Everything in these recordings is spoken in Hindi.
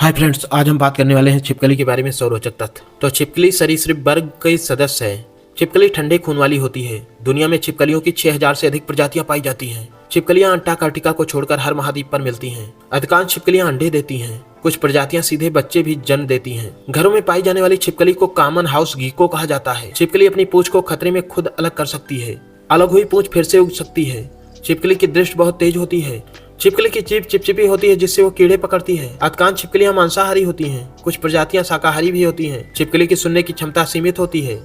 हाय फ्रेंड्स, आज हम बात करने वाले हैं छिपकली के बारे में 100 रोचक तथ्य। तो छिपकली सरीसृप वर्ग का सदस्य है। छिपकली ठंडे खून वाली होती है। दुनिया में छिपकलियों की 6000 से अधिक प्रजातियां पाई जाती हैं। छिपकलियां अंटार्कटिका को छोड़कर हर महाद्वीप पर मिलती हैं। अधिकांश छिपकलियां अंडे देती हैं। कुछ प्रजातियां सीधे बच्चे भी जन्म देती हैं। घरों में पाई जाने वाली छिपकली को कॉमन हाउस गीको कहा जाता है। छिपकली अपनी पूंछ को खतरे में खुद अलग कर सकती है। अलग हुई पूंछ फिर से उग सकती है। छिपकली की दृष्टि बहुत तेज होती है। छिपकली की जीभ चिपचिपी होती है जिससे वो कीड़े पकड़ती है। अधिकांश छिपकलियां मांसाहारी होती हैं। कुछ प्रजातियां शाकाहारी भी होती हैं। छिपकली की सुनने की क्षमता सीमित होती है।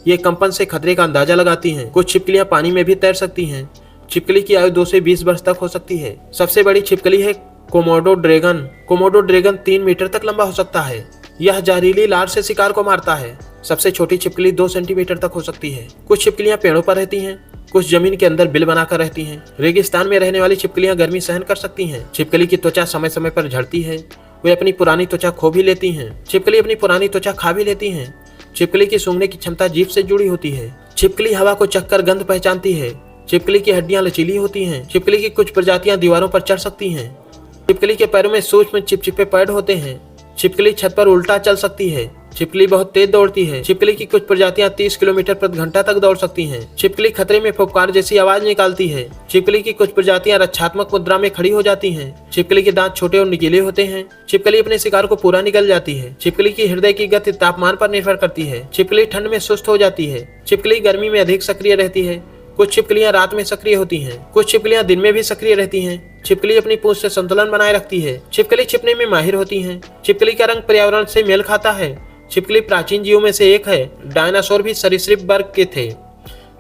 ये कंपन से खतरे का अंदाजा लगाती हैं। कुछ छिपकलियां पानी में भी तैर सकती हैं। छिपकली की आयु 2 से 20 वर्ष तक हो सकती है। सबसे बड़ी छिपकली है Komodo dragon. Komodo dragon 3 metre तक लंबा हो सकता है। यह जहरीली लार से शिकार को मारता है। सबसे छोटी छिपकली 2 सेंटीमीटर तक हो सकती है। कुछ छिपकलियां पेड़ों पर रहती हैं। कुछ जमीन के अंदर बिल बनाकर रहती हैं। रेगिस्तान में रहने वाली छिपकलियां गर्मी सहन कर सकती हैं। छिपकली की त्वचा समय समय पर झड़ती है। वे अपनी पुरानी त्वचा खो भी लेती हैं। छिपकली अपनी पुरानी त्वचा खा भी लेती हैं। छिपकली की सूंघने की क्षमता जीभ से जुड़ी होती है। छिपकली हवा को चखकर गंध पहचानती है। छिपकली की हड्डियां लचीली होती हैं। छिपकली की कुछ प्रजातियां दीवारों पर चढ़ सकती हैं। छिपकली के पैरों में सूक्ष्म चिपचिपे पैड होते हैं। छिपकली छत पर उल्टा चल सकती है। छिपकली बहुत तेज दौड़ती है। छिपकली की कुछ प्रजातियां 30 किलोमीटर प्रति घंटा तक दौड़ सकती हैं। छिपकली खतरे में फुफकार जैसी आवाज निकालती है। छिपकली की कुछ प्रजातियां रक्षात्मक मुद्रा में खड़ी हो जाती हैं। छिपकली के दांत छोटे और नुकीले होते हैं। छिपकली अपने शिकार को पूरा निगल जाती है। छिपकली की हृदय की गति तापमान पर निर्भर करती है। छिपकली ठंड में सुस्त हो जाती है। छिपकली गर्मी में अधिक सक्रिय रहती है। कुछ छिपकलियां रात में सक्रिय होती हैं। कुछ छिपकलियां दिन में भी सक्रिय रहती हैं। छिपकली अपनी पूंछ से संतुलन बनाए रखती है। छिपकली छिपने में माहिर होती हैं। छिपकली का रंग पर्यावरण से मेल खाता है। छिपकली प्राचीन जीवों में से एक है। डायनासोर भी सरीसृप वर्ग के थे।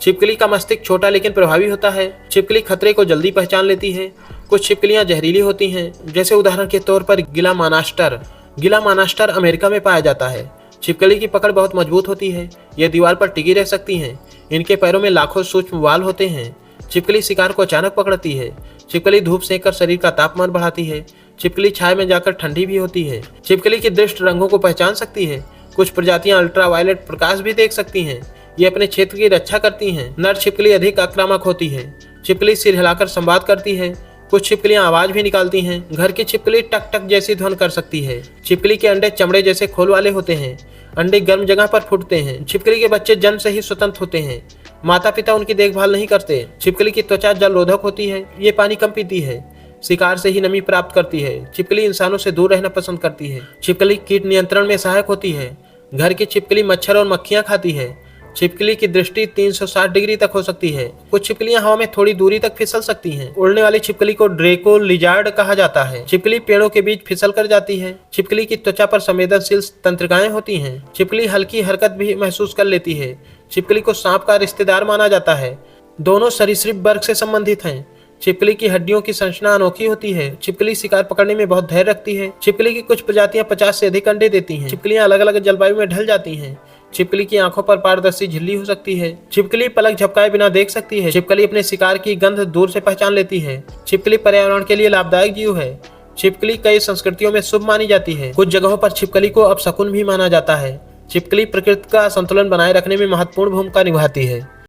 छिपकली का मस्तिष्क छोटा लेकिन प्रभावी होता है। छिपकली खतरे को जल्दी पहचान लेती है। कुछ छिपकलियां जहरीली होती हैं, जैसे उदाहरण के तौर पर गिला मानास्टर। गिला मानास्टर अमेरिका में पाया जाता है। छिपकली की पकड़ बहुत मजबूत होती है। ये दीवार पर टिकी रह सकती हैं। इनके पैरों में लाखों सूक्ष्म वाल होते हैं। छिपकली शिकार को अचानक पकड़ती है। छिपकली धूप सेंककर शरीर का तापमान बढ़ाती है। छिपकली छाया में जाकर ठंडी भी होती है। छिपकली की दृष्टि रंगों को पहचान सकती है। कुछ प्रजातियां अल्ट्रावायलेट प्रकाश भी देख सकती हैं। ये अपने क्षेत्र की रक्षा करती हैं। नर छिपकली अधिक आक्रामक होती है। छिपकली सिर हिलाकर संवाद करती है। कुछ छिपकलियां आवाज भी निकालती हैं। घर की छिपकली टक टक जैसी ध्वनि कर सकती है। छिपकली के अंडे चमड़े जैसे खोल वाले होते हैं। अंडे गर्म जगह पर फूटते हैं। छिपकली के बच्चे जन्म से ही स्वतंत्र होते हैं। माता पिता उनकी देखभाल नहीं करते। छिपकली की त्वचा जल रोधक होती है। ये पानी कम पीती है। शिकार से ही नमी प्राप्त करती है। छिपकली इंसानों से दूर रहना पसंद करती है। छिपकली कीट नियंत्रण में सहायक होती है। घर की छिपकली मच्छर और मक्खियां खाती है। छिपकली की दृष्टि 360 डिग्री तक हो सकती है। कुछ छिपकलियां हवा में थोड़ी दूरी तक फिसल सकती हैं। उड़ने वाली छिपकली को ड्रेको लिजार्ड कहा जाता है। छिपकली पेड़ों के बीच फिसल कर जाती है। छिपकली की त्वचा पर संवेदनशील तंत्रिकाएं होती हैं। छिपकली हल्की हरकत भी महसूस कर लेती है। छिपकली को सांप का रिश्तेदार माना जाता है। दोनों सरीसृप वर्ग से संबंधित हैं। छिपकली की हड्डियों की संरचना अनोखी होती है। छिपकली शिकार पकड़ने में बहुत धैर्य रखती है। छिपकली की कुछ प्रजातियां 50 से अधिक अंडे देती हैं। छिपकलियां अलग अलग जलवायु में ढल जाती हैं। छिपकली की आंखों पर पारदर्शी झिल्ली हो सकती है। छिपकली पलक झपकाए बिना देख सकती है। छिपकली अपने शिकार की गंध दूर से पहचान लेती है। छिपकली पर्यावरण के लिए लाभदायक जीव है। छिपकली कई संस्कृतियों में शुभ मानी जाती है। कुछ जगहों पर छिपकली को अपशकुन भी माना जाता है। छिपकली प्रकृति का संतुलन बनाए रखने में महत्वपूर्ण भूमिका निभाती है।